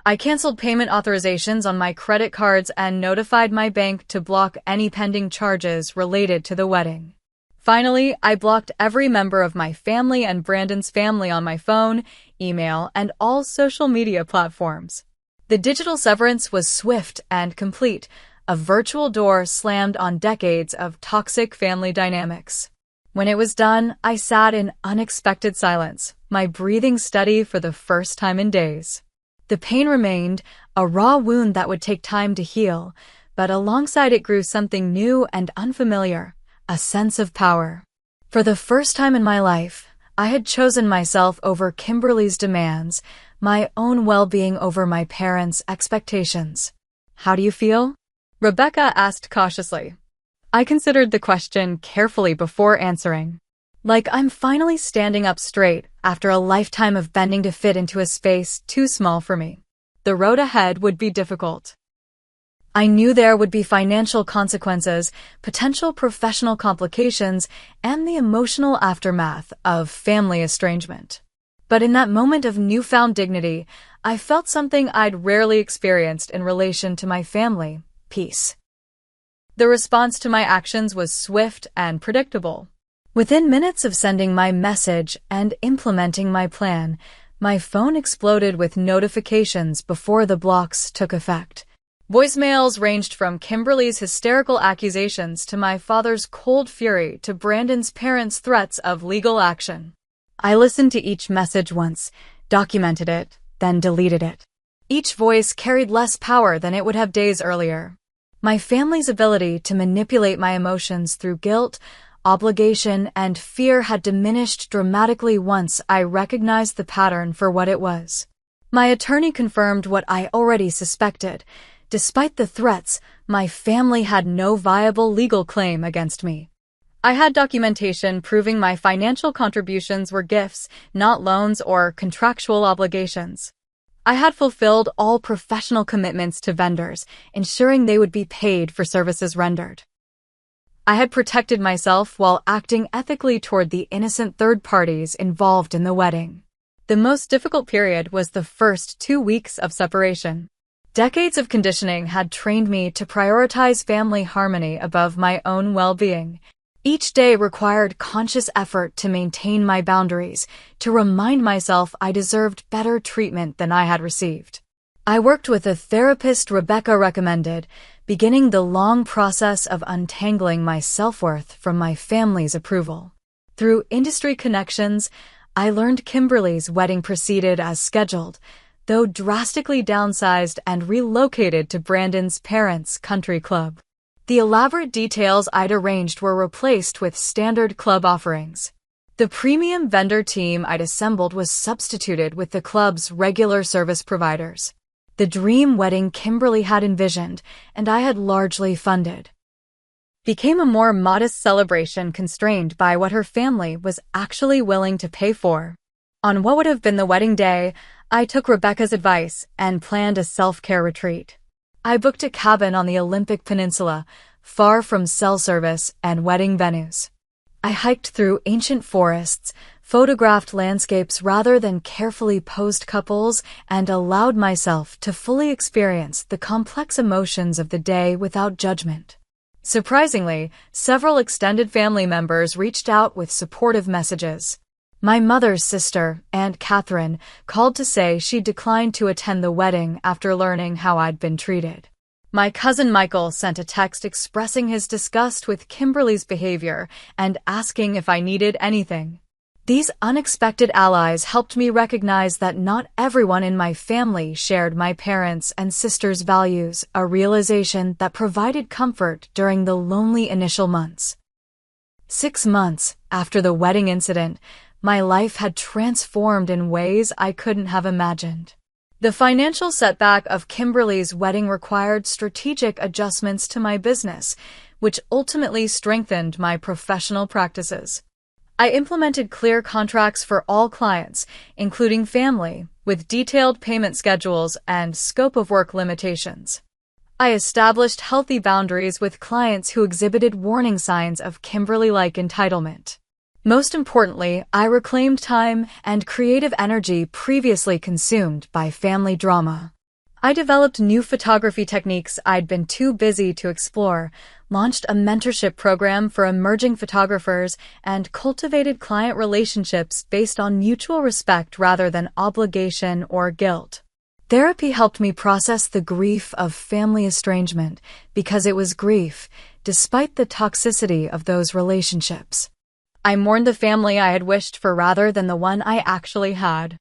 I canceled payment authorizations on my credit cards and notified my bank to block any pending charges related to the wedding. Finally, I blocked every member of my family and Brandon's family on my phone, email, and all social media platforms. The digital severance was swift and complete. A virtual door slammed on decades of toxic family dynamics. When it was done, I sat in unexpected silence, my breathing steady for the first time in days. The pain remained, a raw wound that would take time to heal, but alongside it grew something new and unfamiliar, a sense of power. For the first time in my life, I had chosen myself over Kimberly's demands, my own well-being over my parents' expectations. "How do you feel?" Rebecca asked cautiously. I considered the question carefully before answering. "Like I'm finally standing up straight after a lifetime of bending to fit into a space too small for me. The road ahead would be difficult. I knew there would be financial consequences, potential professional complications, and the emotional aftermath of family estrangement. But in that moment of newfound dignity, I felt something I'd rarely experienced in relation to my family: peace. The response to my actions was swift and predictable. Within minutes of sending my message and implementing my plan, my phone exploded with notifications before the blocks took effect. Voicemails ranged from Kimberly's hysterical accusations to my father's cold fury to Brandon's parents' threats of legal action. I listened to each message once, documented it, then deleted it. Each voice carried less power than it would have days earlier. My family's ability to manipulate my emotions through guilt, obligation, and fear had diminished dramatically once I recognized the pattern for what it was. My attorney confirmed what I already suspected. Despite the threats, my family had no viable legal claim against me. I had documentation proving my financial contributions were gifts, not loans or contractual obligations. I had fulfilled all professional commitments to vendors, ensuring they would be paid for services rendered. I had protected myself while acting ethically toward the innocent third parties involved in the wedding. The most difficult period was the first 2 weeks of separation. Decades of conditioning had trained me to prioritize family harmony above my own well-being. Each day required conscious effort to maintain my boundaries, to remind myself I deserved better treatment than I had received. I worked with a therapist Rebecca recommended, beginning the long process of untangling my self-worth from my family's approval. Through industry connections, I learned Kimberly's wedding proceeded as scheduled, though drastically downsized and relocated to Brandon's parents' country club. The elaborate details I'd arranged were replaced with standard club offerings. The premium vendor team I'd assembled was substituted with the club's regular service providers. The dream wedding Kimberly had envisioned, and I had largely funded, became a more modest celebration constrained by what her family was actually willing to pay for. On what would have been the wedding day, I took Rebecca's advice and planned a self-care retreat. I booked a cabin on the Olympic Peninsula, far from cell service and wedding venues. I hiked through ancient forests, photographed landscapes rather than carefully posed couples, and allowed myself to fully experience the complex emotions of the day without judgment. Surprisingly, several extended family members reached out with supportive messages. My mother's sister, Aunt Catherine, called to say she declined to attend the wedding after learning how I'd been treated. My cousin Michael sent a text expressing his disgust with Kimberly's behavior and asking if I needed anything. These unexpected allies helped me recognize that not everyone in my family shared my parents' and sister's values, a realization that provided comfort during the lonely initial months. 6 months after the wedding incident, my life had transformed in ways I couldn't have imagined. The financial setback of Kimberly's wedding required strategic adjustments to my business, which ultimately strengthened my professional practices. I implemented clear contracts for all clients, including family, with detailed payment schedules and scope of work limitations. I established healthy boundaries with clients who exhibited warning signs of Kimberly-like entitlement. Most importantly, I reclaimed time and creative energy previously consumed by family drama. I developed new photography techniques I'd been too busy to explore, launched a mentorship program for emerging photographers, and cultivated client relationships based on mutual respect rather than obligation or guilt. Therapy helped me process the grief of family estrangement because it was grief, despite the toxicity of those relationships. I mourned the family I had wished for rather than the one I actually had.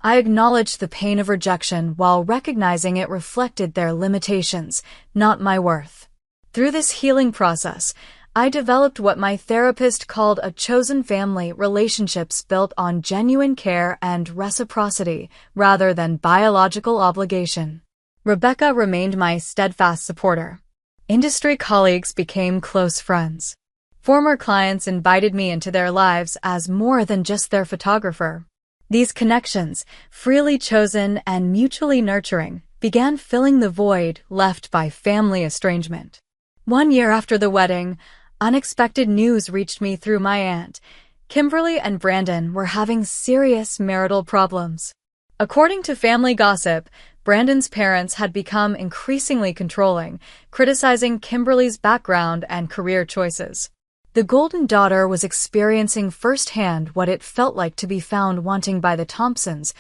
I acknowledged the pain of rejection while recognizing it reflected their limitations, not my worth. Through this healing process, I developed what my therapist called a chosen family, relationships built on genuine care and reciprocity rather than biological obligation. Rebecca remained my steadfast supporter. Industry colleagues became close friends. Former clients invited me into their lives as more than just their photographer. These connections, freely chosen and mutually nurturing, began filling the void left by family estrangement. 1 year after the wedding, unexpected news reached me through my aunt. Kimberly and Brandon were having serious marital problems. According to family gossip, Brandon's parents had become increasingly controlling, criticizing Kimberly's background and career choices. The golden daughter was experiencing firsthand what it felt like to be found wanting by the Thompsons,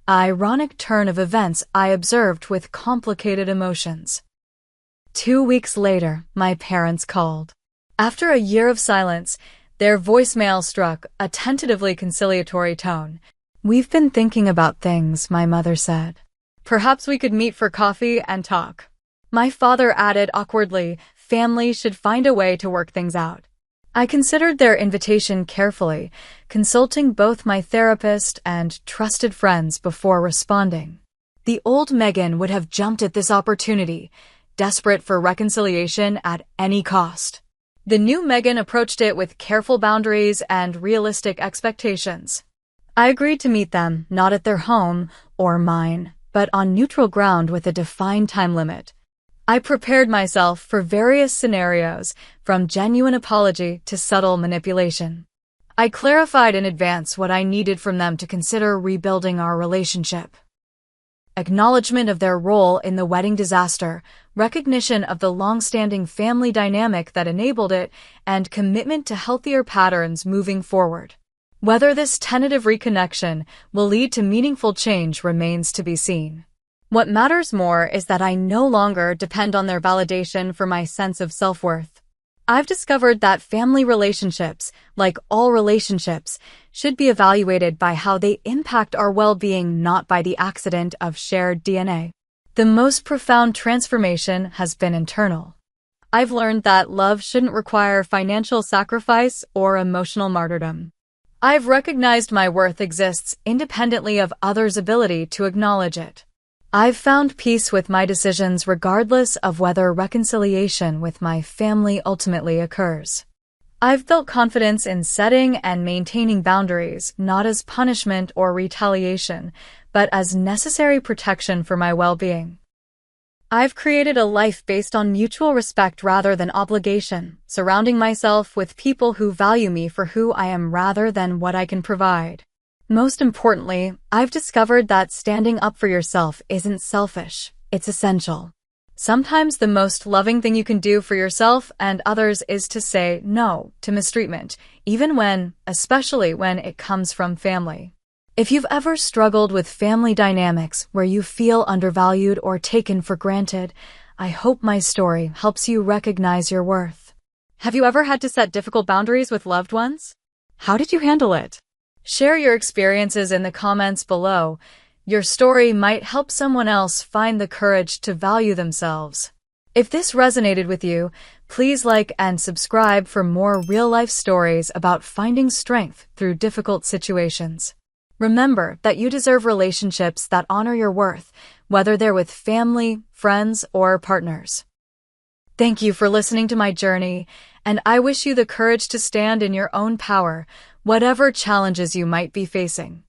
an ironic turn of events I observed with complicated emotions. 2 weeks later, my parents called. After a year of silence, their voicemail struck a tentatively conciliatory tone. "We've been thinking about things," my mother said. "Perhaps we could meet for coffee and talk." My father added awkwardly, "Families should find a way to work things out." I considered their invitation carefully, consulting both my therapist and trusted friends before responding. The old Megan would have jumped at this opportunity, desperate for reconciliation at any cost. The new Megan approached it with careful boundaries and realistic expectations. I agreed to meet them, not at their home or mine, but on neutral ground with a defined time limit. I prepared myself for various scenarios, from genuine apology to subtle manipulation. I clarified in advance what I needed from them to consider rebuilding our relationship. Acknowledgement of their role in the wedding disaster, recognition of the long-standing family dynamic that enabled it, and commitment to healthier patterns moving forward. Whether this tentative reconnection will lead to meaningful change remains to be seen. What matters more is that I no longer depend on their validation for my sense of self-worth. I've discovered that family relationships, like all relationships, should be evaluated by how they impact our well-being, not by the accident of shared DNA. The most profound transformation has been internal. I've learned that love shouldn't require financial sacrifice or emotional martyrdom. I've recognized my worth exists independently of others' ability to acknowledge it. I've found peace with my decisions regardless of whether reconciliation with my family ultimately occurs. I've built confidence in setting and maintaining boundaries, not as punishment or retaliation, but as necessary protection for my well-being. I've created a life based on mutual respect rather than obligation, surrounding myself with people who value me for who I am rather than what I can provide. Most importantly, I've discovered that standing up for yourself isn't selfish, it's essential. Sometimes the most loving thing you can do for yourself and others is to say no to mistreatment, especially when it comes from family. If you've ever struggled with family dynamics where you feel undervalued or taken for granted, I hope my story helps you recognize your worth. Have you ever had to set difficult boundaries with loved ones? How did you handle it? Share your experiences in the comments below. Your story might help someone else find the courage to value themselves. If this resonated with you, please like and subscribe for more real-life stories about finding strength through difficult situations. Remember that you deserve relationships that honor your worth, whether they're with family, friends, or partners. Thank you for listening to my journey, and I wish you the courage to stand in your own power, whatever challenges you might be facing.